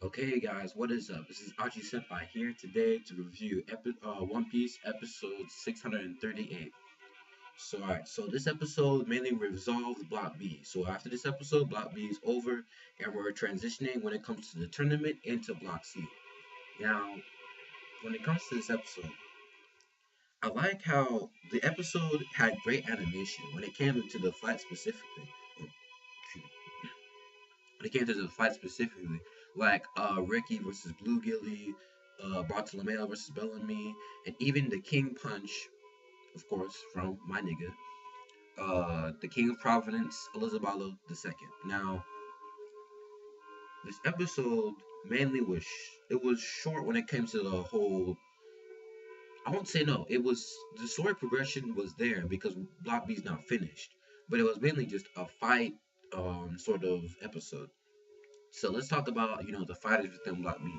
Okay, guys, what is up? This is Aji Senpai here today to review One Piece episode 638. So this episode mainly resolves Block B. So after this episode, Block B is over, and we're transitioning when it comes to the tournament into Block C. Now, when it comes to this episode, I like how the episode had great animation when it came to the fight specifically. When it came to the fight specifically, like Ricky versus Blue Gilly, Bartolomeo versus Bellamy, and even the King Punch, of course, from my nigga, the King of Providence, Elizabeth II. Now, this episode mainly it was short when it came to the whole. I won't say no. It was the story progression was there because Block B's not finished, but it was mainly just a fight sort of episode. So let's talk about the fighters within Block B.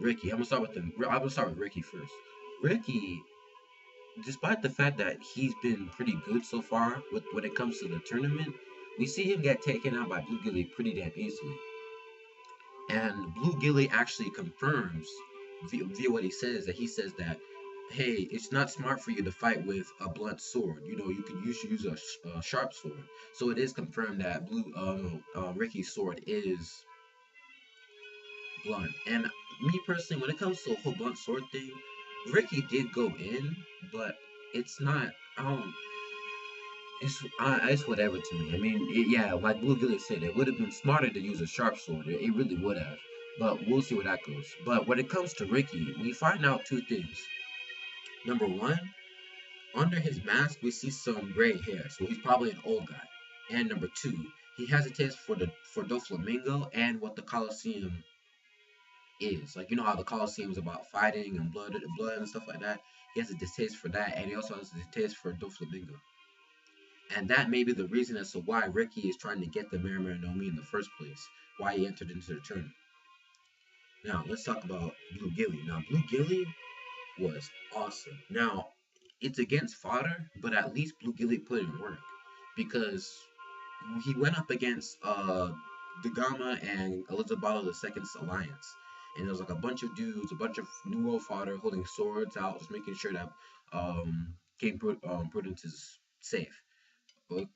Ricky. I'm gonna start with Ricky first. Ricky, despite the fact that he's been pretty good so far with when it comes to the tournament, we see him get taken out by Blue Gilly pretty damn easily. And Blue Gilly actually confirms via what he says that hey, it's not smart for you to fight with a blunt sword. You should use a sharp sword. So it is confirmed that Ricky's sword is blunt. And me personally, when it comes to the whole blunt sword thing, Ricky did go in, but it's not. I don't. It's whatever to me. I mean, yeah, like Blue Gilly said, it would have been smarter to use a sharp sword. It really would have. But we'll see where that goes. But when it comes to Ricky, we find out two things. Number one, under his mask, we see some gray hair, so he's probably an old guy. And number two, he has a taste for Doflamingo and what the Colosseum is. Like, you know how the Colosseum is about fighting and blood and stuff like that. He has a distaste for that, and he also has a distaste for Doflamingo. And that may be the reason as to why Ricky is trying to get the Marimar no Mi in the first place, why he entered into the tournament. Now, let's talk about Blue Gilly. Now, Blue Gilly was awesome. Now, it's against fodder, but at least Blue Gilly put in work because he went up against the Gama and Elizabeth II's alliance. And there was like a bunch of dudes, a bunch of New World fodder holding swords out, just making sure that King Prudence is safe.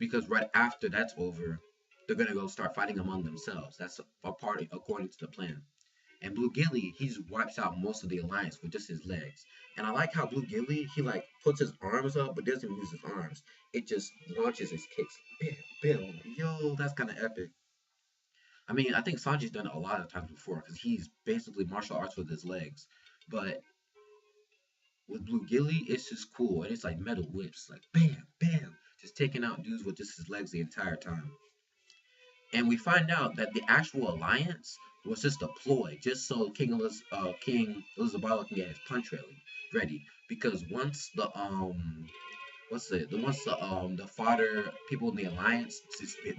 Because right after that's over, they're gonna go start fighting among themselves. That's a part according to the plan. And Blue Gilly, he just wipes out most of the alliance with just his legs. And I like how Blue Gilly, he like puts his arms up, but doesn't use his arms. It just launches his kicks. Bam, bam. Yo, that's kind of epic. I mean, I think Sanji's done it a lot of times before because he's basically martial arts with his legs. But with Blue Gilly, it's just cool. And it's like metal whips, like bam, bam, just taking out dudes with just his legs the entire time. And we find out that the actual alliance was just a ploy, just so King Elizabeth can get his punch ready. Because once the fodder people in the alliance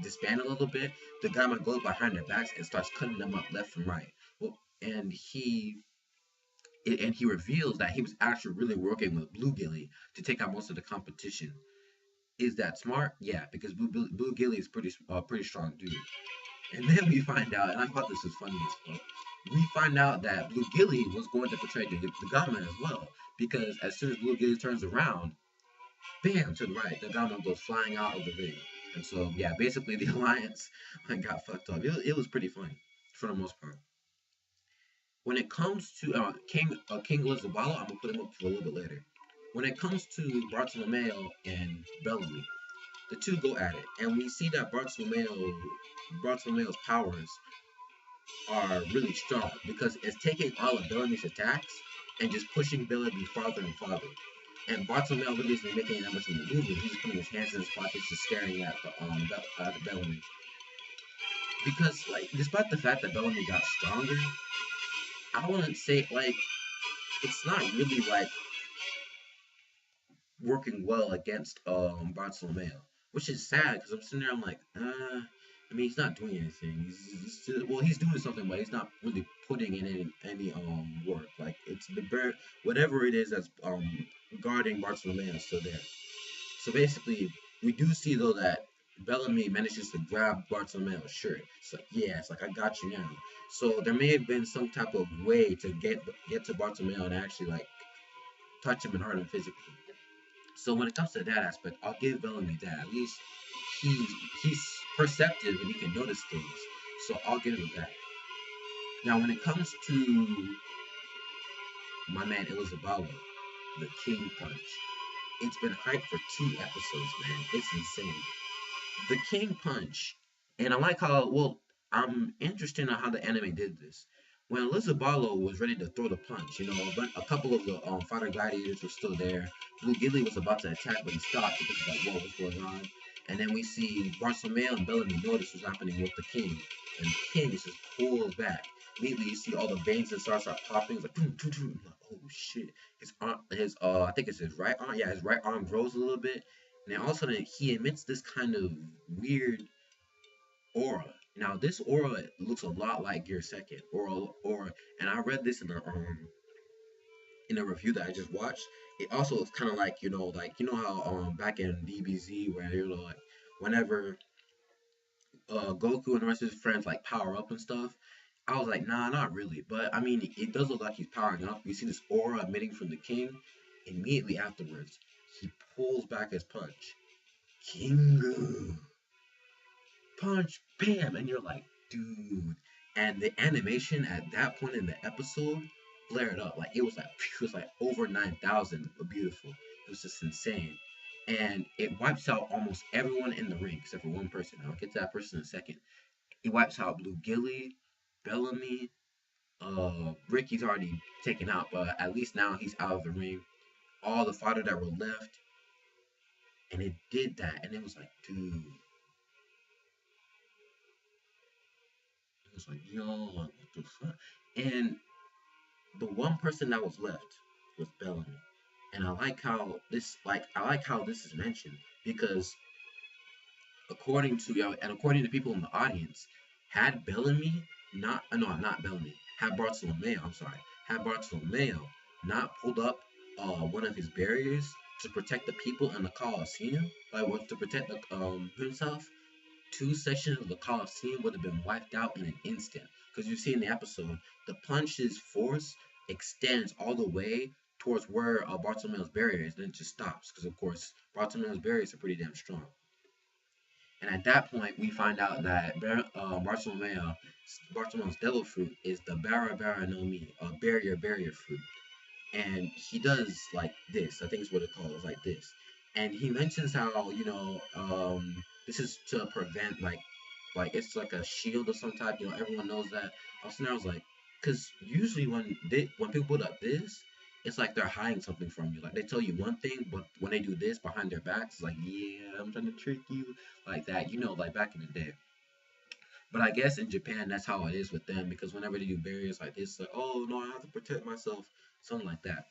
disband a little bit, the Gamma goes behind their backs and starts cutting them up left and right. Well, and he reveals that he was actually really working with Blue Gilly to take out most of the competition. Is that smart? Yeah, because Blue Gilly is pretty strong dude. And then we find out, and I thought this was funny as fuck. We find out that Blue Gilly was going to portray the Gama as well, because as soon as Blue Gilly turns around, bam, to the right, the Gama goes flying out of the ring. And so, yeah, basically the alliance got fucked up. It was pretty funny for the most part. When it comes to King Lizabala, I'm gonna put him up for a little bit later. When it comes to Bartolomeo and Bellamy, the two go at it, and we see that Bartolomeo's powers are really strong because it's taking all of Bellamy's attacks and just pushing Bellamy farther and farther. And Bartolomeo really isn't making that much of a movement. He's just putting his hands in his pockets, just staring at the Bellamy. Because, like, despite the fact that Bellamy got stronger, I wouldn't say like it's not really like working well against Bartolomeo, which is sad because I'm sitting there. I'm like, I mean, he's not doing anything. He's doing something, but he's not really putting in any work. Like it's the bird, whatever it is that's guarding Bartolomeo is still there. So basically, we do see though that Bellamy manages to grab Bartolomeo's shirt. It's like, yeah, it's like I got you now. So there may have been some type of way to get to Bartolomeo and actually like touch him and hurt him physically. So when it comes to that aspect, I'll give Bellamy that. At least he's he's perceptive and he can notice things. So I'll give him that. Now when it comes to my man Elizabeth, the King Punch, it's been hyped for 2 episodes, man. It's insane. The King Punch, and I like how well I'm interested in how the anime did this. When Elizabeth was ready to throw the punch, you know, but a couple of the fighter gladiators were still there. Blue Gilly was about to attack, but he stopped because he's like, "Whoa, what's going on?" And then we see Barcelona and Bellamy notice what's happening with the King, and the King just pulls back. Immediately, you see all the veins and stars start popping. It's like, boom, boom, boom. Like, oh shit! His arm, I think it's his right arm. Yeah, his right arm grows a little bit, and then all of a sudden he emits this kind of weird aura. Now this aura looks a lot like Gear Second aura, and I read this in a review that I just watched. It also is kind of like like how back in DBZ where like whenever Goku and the rest of his friends like power up and stuff. I was like, nah, not really. But I mean, it does look like he's powering up. You see this aura emitting from the king. Immediately afterwards, he pulls back his punch. Kingu. Punch, bam, and you're like, dude. And the animation at that point in the episode flared up. Like it was like over 9,000. Beautiful. It was just insane. And it wipes out almost everyone in the ring except for one person. I'll get to that person in a second. It wipes out Blue Gilly, Bellamy, Ricky's already taken out, but at least now he's out of the ring. All the fodder that were left, and it did that, and it was like, dude, it was like, yo, what the fuck? And the one person that was left was Bellamy, and I like how this is mentioned because according to people in the audience, had Bellamy not no not Bellamy had Bartolomeo I'm sorry had Bartolomeo not pulled up one of his barriers to protect the people in the Colosseum, like was to protect himself, 2 sections of the Colosseum would have been wiped out in an instant. Because you see in the episode, the punch's force extends all the way towards where Bartolomeo's barrier is, then it just stops. Because of course, Bartolomeo's barriers are pretty damn strong. And at that point, we find out that Bartolomeo's devil fruit is the Bara Bara no Mi, a barrier fruit. And he does like this. I think it's what it calls, like this. And he mentions how this is to prevent like it's like a shield of some type. Everyone knows that. I was like, because usually when people put up this, it's like they're hiding something from you. Like they tell you one thing, but when they do this behind their backs, it's like, yeah, I'm trying to trick you, like that. Like back in the day. But I guess in Japan, that's how it is with them because whenever they do barriers like this, it's like, oh no, I have to protect myself, something like that.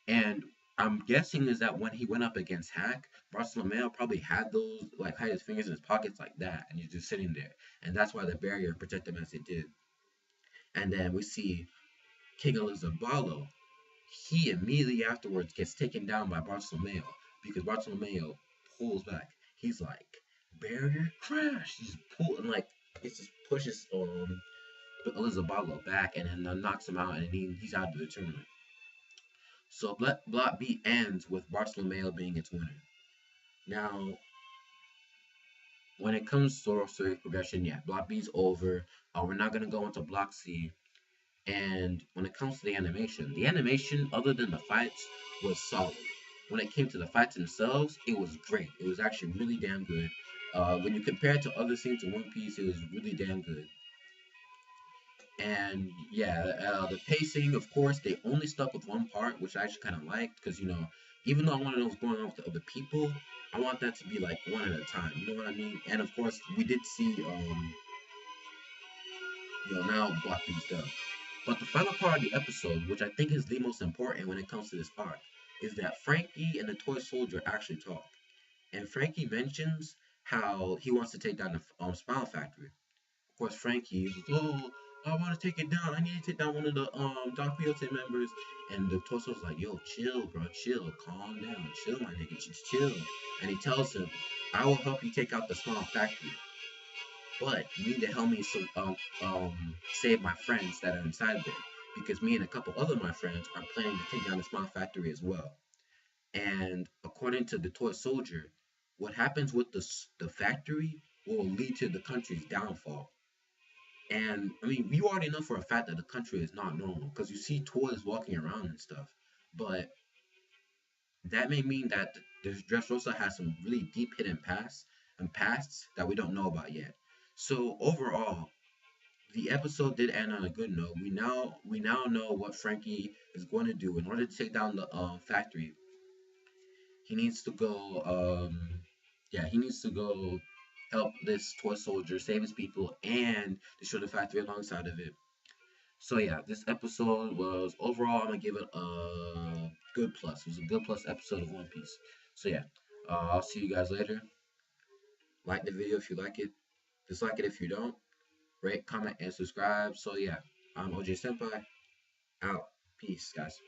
And I'm guessing is that when he went up against Hack, Barcelona probably had those, like, had his fingers in his pockets like that, and he's just sitting there. And that's why the barrier protected him as it did. And then we see King Elizabalo. He immediately afterwards gets taken down by Barcelona because Barcelona pulls back. He's like, barrier crash. He's pulling, like, it just pushes Elizabalo back and then knocks him out, and he's out of the tournament. So Block B ends with Barcelona being its winner. Now, when it comes to story progression, yeah, Block B's over. We're not gonna go into Block C. And when it comes to the animation, other than the fights, was solid. When it came to the fights themselves, it was great. It was actually really damn good. When you compare it to other scenes in One Piece, it was really damn good. And yeah, the pacing, of course, they only stuck with one part, which I actually kind of liked because even though I want to know what's going on with the other people, I want that to be like one at a time. You know what I mean? And of course, we did see now Block B's done. But the final part of the episode, which I think is the most important when it comes to this arc, is that Franky and the toy soldier actually talk. And Franky mentions how he wants to take down the Smile Factory. Of course, Franky is like, oh, I want to take it down. I need to take down one of the Don Quixote members. And the Torso's like, yo, chill, bro, chill, calm down, chill, my nigga, just chill. And he tells him, I will help you take out the small factory, but you need to help me save my friends that are inside there because me and a couple other of my friends are planning to take down the small factory as well. And according to the toy soldier, what happens with the factory will lead to the country's downfall. And I mean, you already know for a fact that the country is not normal because you see toys walking around and stuff. But that may mean that the Dressrosa has some really deep hidden pasts that we don't know about yet. So overall, the episode did end on a good note. We now know what Frankie is going to do in order to take down the factory. He needs to go. Yeah, he needs to go help this toy soldier save his people and destroy the factory alongside of it. So yeah, this episode was overall. I'm gonna give it a good plus. It was a good plus episode of One Piece. So yeah, I'll see you guys later. Like the video if you like it. Dislike it if you don't. Rate, comment, and subscribe. So yeah, I'm OJ Senpai. Out. Peace, guys.